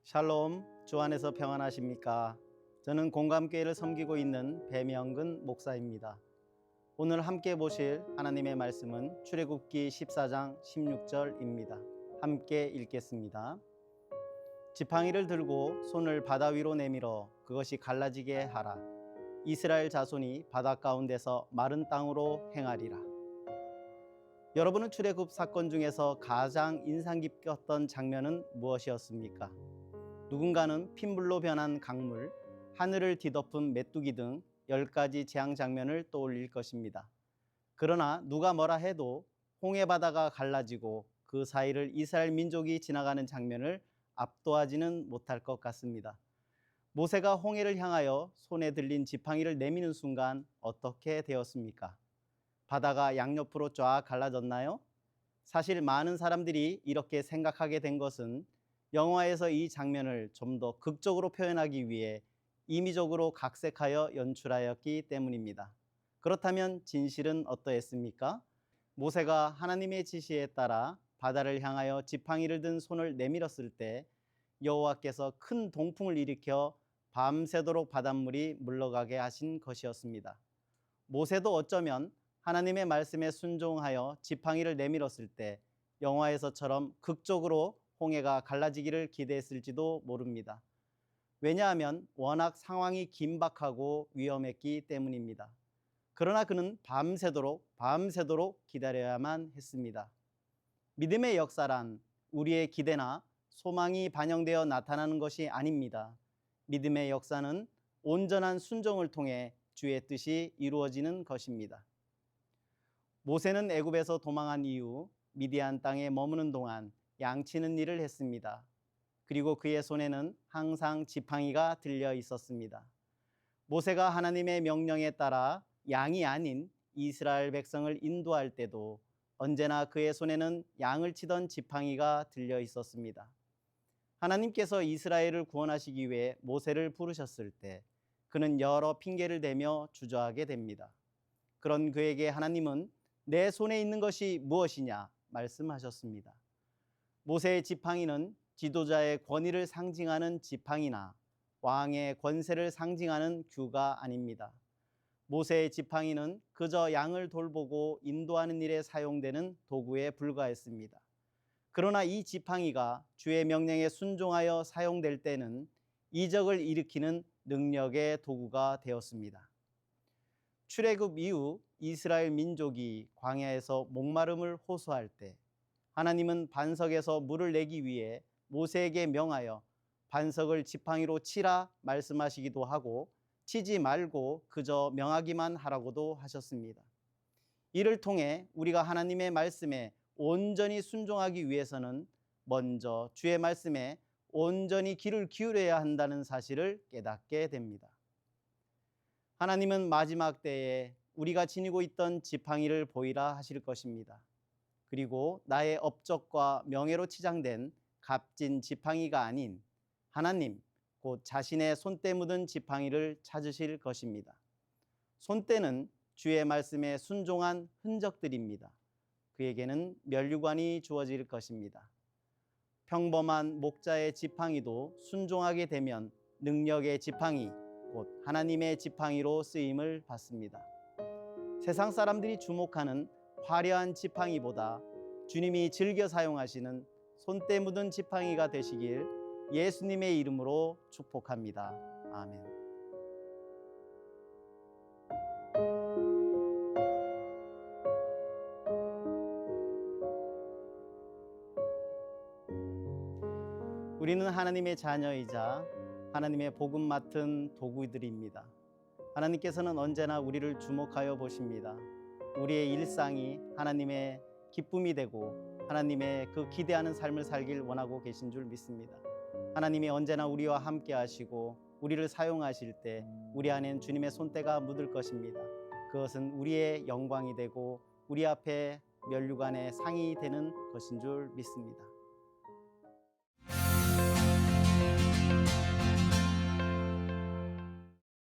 샬롬, 주 안에서 평안하십니까? 저는 공감교회를 섬기고 있는 배명근 목사입니다. 오늘 함께 보실 하나님의 말씀은 출애굽기 14장 16절입니다. 함께 읽겠습니다. 지팡이를 들고 손을 바다 위로 내밀어 그것이 갈라지게 하라. 이스라엘 자손이 바다 가운데서 마른 땅으로 행하리라. 여러분은 출애굽 사건 중에서 가장 인상 깊었던 장면은 무엇이었습니까? 누군가는 핏물로 변한 강물, 하늘을 뒤덮은 메뚜기 등 10가지 재앙 장면을 떠올릴 것입니다. 그러나 누가 뭐라 해도 홍해바다가 갈라지고 그 사이를 이스라엘 민족이 지나가는 장면을 압도하지는 못할 것 같습니다. 모세가 홍해를 향하여 손에 들린 지팡이를 내미는 순간 어떻게 되었습니까? 바다가 양옆으로 쫙 갈라졌나요? 사실 많은 사람들이 이렇게 생각하게 된 것은 영화에서 이 장면을 좀 더 극적으로 표현하기 위해 임의적으로 각색하여 연출하였기 때문입니다. 그렇다면 진실은 어떠했습니까? 모세가 하나님의 지시에 따라 바다를 향하여 지팡이를 든 손을 내밀었을 때 여호와께서 큰 동풍을 일으켜 밤새도록 바닷물이 물러가게 하신 것이었습니다. 모세도 어쩌면 하나님의 말씀에 순종하여 지팡이를 내밀었을 때 영화에서처럼 극적으로 홍해가 갈라지기를 기대했을지도 모릅니다. 왜냐하면 워낙 상황이 긴박하고 위험했기 때문입니다. 그러나 그는 밤새도록 기다려야만 했습니다. 믿음의 역사란 우리의 기대나 소망이 반영되어 나타나는 것이 아닙니다. 믿음의 역사는 온전한 순종을 통해 주의 뜻이 이루어지는 것입니다. 모세는 애굽에서 도망한 이후 미디안 땅에 머무는 동안 양치는 일을 했습니다. 그리고 그의 손에는 항상 지팡이가 들려 있었습니다. 모세가 하나님의 명령에 따라 양이 아닌 이스라엘 백성을 인도할 때도 언제나 그의 손에는 양을 치던 지팡이가 들려 있었습니다. 하나님께서 이스라엘을 구원하시기 위해 모세를 부르셨을 때 그는 여러 핑계를 대며 주저하게 됩니다. 그런 그에게 하나님은 내 손에 있는 것이 무엇이냐 말씀하셨습니다. 모세의 지팡이는 지도자의 권위를 상징하는 지팡이나 왕의 권세를 상징하는 규가 아닙니다. 모세의 지팡이는 그저 양을 돌보고 인도하는 일에 사용되는 도구에 불과했습니다. 그러나 이 지팡이가 주의 명령에 순종하여 사용될 때는 이적을 일으키는 능력의 도구가 되었습니다. 출애굽 이후 이스라엘 민족이 광야에서 목마름을 호소할 때 하나님은 반석에서 물을 내기 위해 모세에게 명하여 반석을 지팡이로 치라 말씀하시기도 하고 치지 말고 그저 명하기만 하라고도 하셨습니다. 이를 통해 우리가 하나님의 말씀에 온전히 순종하기 위해서는 먼저 주의 말씀에 온전히 귀를 기울여야 한다는 사실을 깨닫게 됩니다. 하나님은 마지막 때에 우리가 지니고 있던 지팡이를 보이라 하실 것입니다. 그리고 나의 업적과 명예로 치장된 값진 지팡이가 아닌 하나님, 곧 자신의 손때 묻은 지팡이를 찾으실 것입니다. 손때는 주의 말씀에 순종한 흔적들입니다. 그에게는 면류관이 주어질 것입니다. 평범한 목자의 지팡이도 순종하게 되면 능력의 지팡이, 곧 하나님의 지팡이로 쓰임을 받습니다. 세상 사람들이 주목하는 화려한 지팡이보다 주님이 즐겨 사용하시는 손때 묻은 지팡이가 되시길 예수님의 이름으로 축복합니다. 아멘. 우리는 하나님의 자녀이자 하나님의 복음 맡은 도구들입니다. 하나님께서는 언제나 우리를 주목하여 보십니다. 우리의 일상이 하나님의 기쁨이 되고 하나님의 그 기대하는 삶을 살길 원하고 계신 줄 믿습니다. 하나님이 언제나 우리와 함께 하시고 우리를 사용하실 때 우리 안엔 주님의 손때가 묻을 것입니다. 그것은 우리의 영광이 되고 우리 앞에 면류관의 상이 되는 것인 줄 믿습니다.